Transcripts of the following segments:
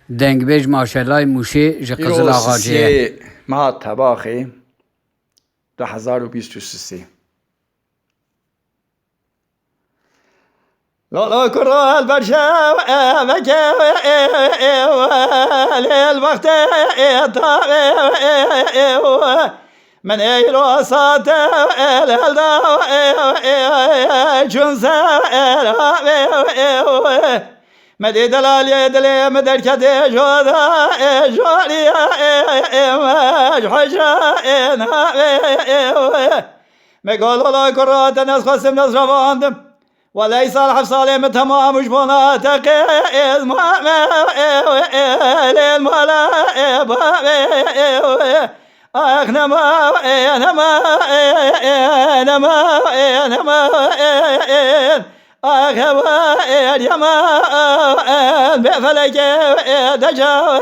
دنگبیج ماشالله موشه جقزل آغاجیه ما تباخی 2023 لا كرة البرشا بكى الوقت من ايرو صات الهلدا جنسا مدي دلال يدلي مدر كدي جودا جولي حجا مقول لا كرة الناس قسم ناس رواندم وليس الحف صالم تمام مش بنا تقيز ما للملا نما يما بفلك دجاوز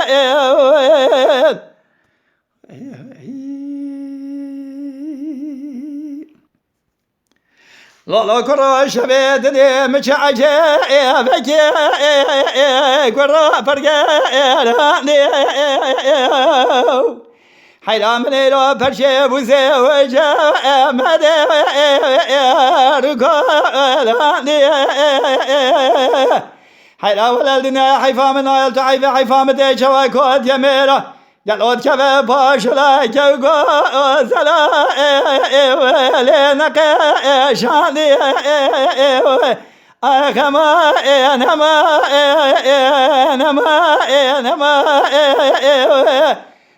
لا كرة شبيد دي مشعجة بكي كرة فرقة حيلا من إلو برشي بوزي وجا مدى ركولاني حيلا ولدنا حيفا من آيل تعيف حيفا مدى شواكوت يميرا قالوا كيف باش لا كيقو زلا لينك شاني أخما نما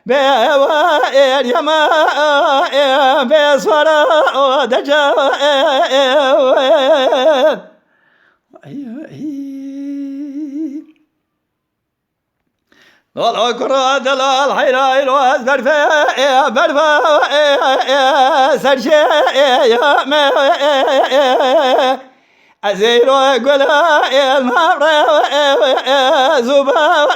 بوائر يما بصورة دجاوين لا كرة دلال حيراي روز برفا سرشي يا ما أزيرو قلا المبر زبا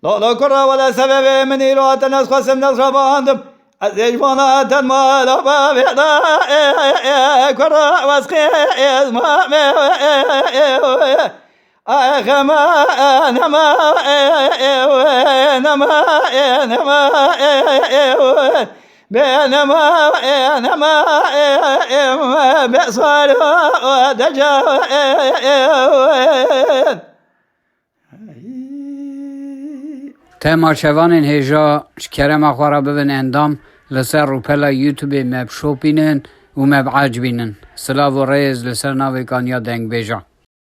لا كرة ولا سبب من إيرات الناس قسم نصر باندم أزيجوانا تنمال بابيضا كرة واسقي اسمها أخما نما بينما بصور ودجاوين تماشاوان هجا کرم اخوارا ببن اندام لسر روپلا یوتیوب مب شوپینن و مب عجبینن سلاو و ریز لسر ناوی کانیا دنگ بیجا